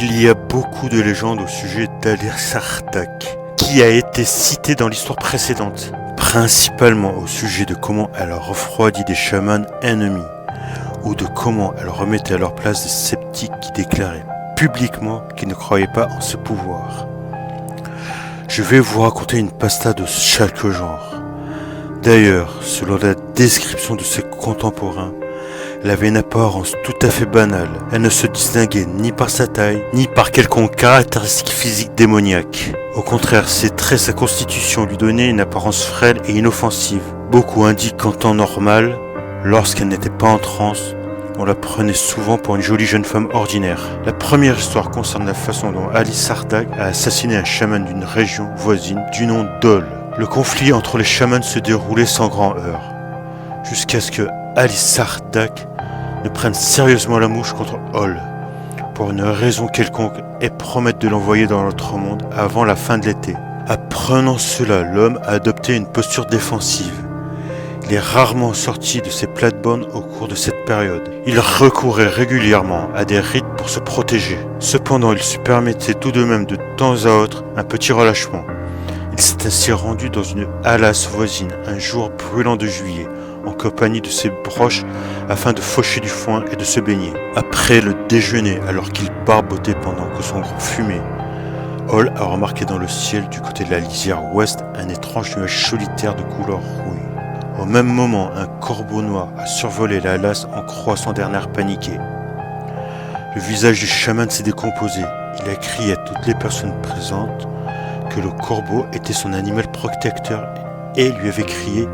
Il y a beaucoup de légendes au sujet d'Ali Sartaq, qui a été citée dans l'histoire précédente, principalement au sujet de comment elle refroidit des chamans ennemis, ou de comment elle remettait à leur place des sceptiques qui déclaraient publiquement qu'ils ne croyaient pas en ce pouvoir. Je vais vous raconter une pasta de chaque genre. D'ailleurs, selon la description de ses contemporains, elle avait une apparence tout à fait banale. Elle ne se distinguait ni par sa taille, ni par quelconque caractéristique physique démoniaque. Au contraire, ses traits, sa constitution lui donnaient une apparence frêle et inoffensive. Beaucoup indiquent qu'en temps normal, lorsqu'elle n'était pas en transe, on la prenait souvent pour une jolie jeune femme ordinaire. La première histoire concerne la façon dont Ali Sartaq a assassiné un chaman d'une région voisine du nom d'Ol. Le conflit entre les chamans se déroulait sans grand heurt, jusqu'à ce que Ali Sartaq ne prenne sérieusement la mouche contre Ol, pour une raison quelconque, et promette de l'envoyer dans l'autre monde avant la fin de l'été. Apprenant cela, l'homme a adopté une posture défensive. Il est rarement sorti de ses plates-bandes au cours de cette période. Il recourait régulièrement à des rites pour se protéger. Cependant, il se permettait tout de même de temps à autre un petit relâchement. Il s'est ainsi rendu dans une halasse voisine un jour brûlant de juillet, en compagnie de ses proches, afin de faucher du foin et de se baigner. Après le déjeuner, alors qu'il barbotait pendant que son groupe fumait, Hall a remarqué dans le ciel du côté de la lisière ouest un étrange nuage solitaire de couleur rouille. Au même moment, un corbeau noir a survolé la halasse en croissant d'un air paniqué. Le visage du chaman s'est décomposé. Il a crié à toutes les personnes présentes que le corbeau était son animal protecteur et lui avait crié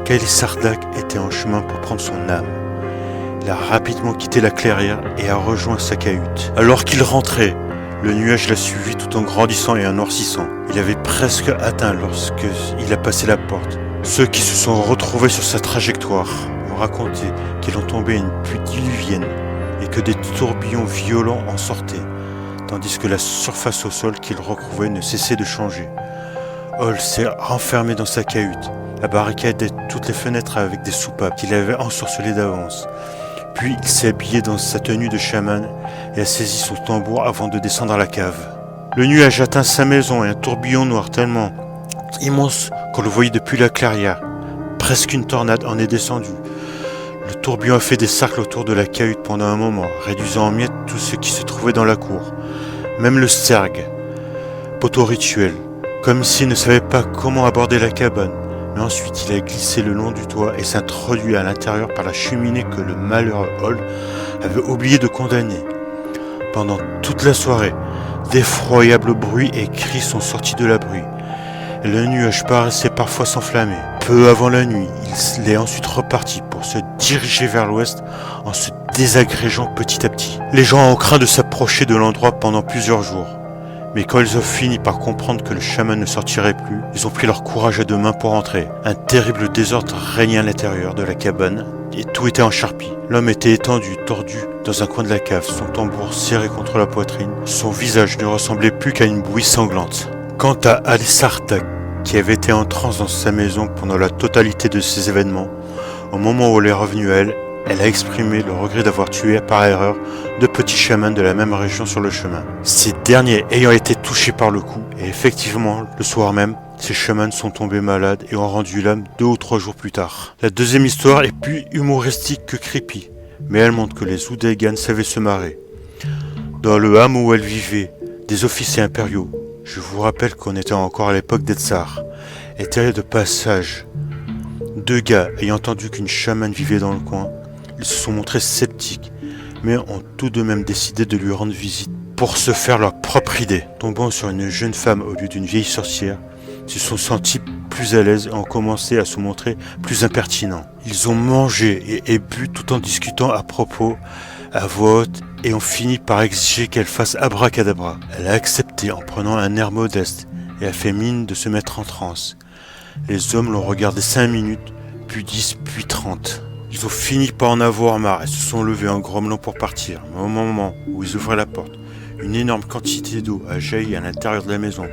qu'Ali Sartaq était en chemin pour prendre son âme. Il a rapidement quitté la clairière et a rejoint sa cahute. Alors qu'il rentrait, le nuage l'a suivi tout en grandissant et en noircissant. Il avait presque atteint lorsqu'il a passé la porte. Ceux qui se sont retrouvés sur sa trajectoire ont raconté qu'il en tombait une pluie diluvienne et que des tourbillons violents en sortaient, tandis que la surface au sol qu'il recouvrait ne cessait de changer. Hall s'est renfermé dans sa cahute, a barricadé toutes les fenêtres avec des soupapes qu'il avait ensorcelées d'avance. Puis il s'est habillé dans sa tenue de chaman et a saisi son tambour avant de descendre à la cave. Le nuage atteint sa maison et un tourbillon noir tellement immense qu'on le voyait depuis la clairière. Presque une tornade en est descendue. Le tourbillon a fait des cercles autour de la cahute pendant un moment, réduisant en miettes tout ce qui se trouvait dans la cour. Même le sergue, poteau rituel, comme s'il ne savait pas comment aborder la cabane. Mais ensuite il a glissé le long du toit et s'est introduit à l'intérieur par la cheminée que le malheureux Hall avait oublié de condamner. Pendant toute la soirée, d'effroyables bruits et cris sont sortis de l'abri. Et le nuage paraissait parfois s'enflammer. Peu avant la nuit, il est ensuite reparti pour se diriger vers l'ouest en se désagrégeant petit à petit. Les gens ont craint de s'approcher de l'endroit pendant plusieurs jours. Mais quand ils ont fini par comprendre que le chaman ne sortirait plus, ils ont pris leur courage à deux mains pour entrer. Un terrible désordre régnait à l'intérieur de la cabane et tout était en charpie. L'homme était étendu, tordu, dans un coin de la cave, son tambour serré contre la poitrine. Son visage ne ressemblait plus qu'à une bouillie sanglante. Quant à Ali Sartaq, qui avait été en transe dans sa maison pendant la totalité de ces événements, au moment où elle est revenue à elle, elle a exprimé le regret d'avoir tué par erreur deux petits chamans de la même région sur le chemin. Ces derniers ayant été touchés par le coup, et effectivement, le soir même, ces chamans sont tombés malades et ont rendu l'âme 2 ou 3 jours plus tard. La deuxième histoire est plus humoristique que creepy, mais elle montre que les Oudégans savaient se marrer. Dans le hameau où elle vivait, des officiers impériaux, je vous rappelle qu'on était encore à l'époque des tsars, étaient de passage. 2 gars ayant entendu qu'une chamane vivait dans le coin, ils se sont montrés sceptiques, mais ont tout de même décidé de lui rendre visite pour se faire leur propre idée. Tombant sur une jeune femme au lieu d'une vieille sorcière, ils se sont sentis plus à l'aise et ont commencé à se montrer plus impertinents. Ils ont mangé et bu tout en discutant à propos, à voix haute, et ont fini par exiger qu'elle fasse abracadabra. Elle a accepté en prenant un air modeste et a fait mine de se mettre en transe. Les hommes l'ont regardé 5 minutes, puis 10, puis 30. Ils ont fini par en avoir marre et se sont levés en grommelant pour partir. Mais au moment où ils ouvraient la porte, une énorme quantité d'eau a jailli à l'intérieur de la maison,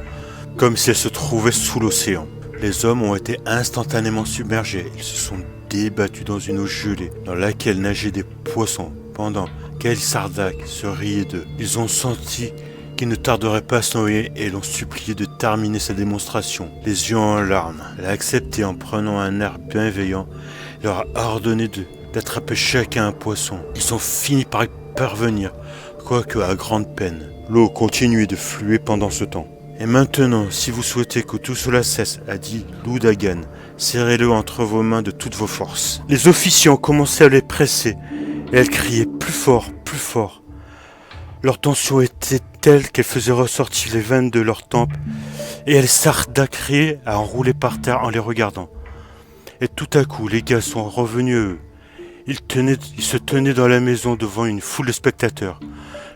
comme si elle se trouvait sous l'océan. Les hommes ont été instantanément submergés. Ils se sont débattus dans une eau gelée, dans laquelle nageaient des poissons, pendant Gaël Sardak se riait d'eux. Ils ont senti qu'il ne tarderait pas à se noyer et l'ont supplié de terminer sa démonstration. Les yeux en larmes, elle a accepté en prenant un air bienveillant, il leur a ordonné d'attraper chacun un poisson. Ils ont fini par y parvenir, quoique à grande peine. L'eau continuait de fluer pendant ce temps. Et maintenant, si vous souhaitez que tout cela cesse, a dit Lou Dagan, serrez-le entre vos mains de toutes vos forces. Les officiers ont commencé à les presser, et elles criaient plus fort, plus fort. Leur tension était telle qu'elle faisait ressortir les veines de leurs tempes, et elles s'ardacraient à enrouler par terre en les regardant. Et tout à coup, les gars sont revenus eux. Ils se tenaient dans la maison devant une foule de spectateurs,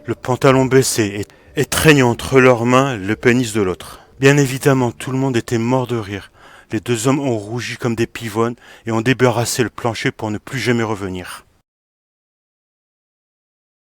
le pantalon baissé et traînant entre leurs mains le pénis de l'autre. Bien évidemment, tout le monde était mort de rire. Les deux hommes ont rougi comme des pivoines et ont débarrassé le plancher pour ne plus jamais revenir.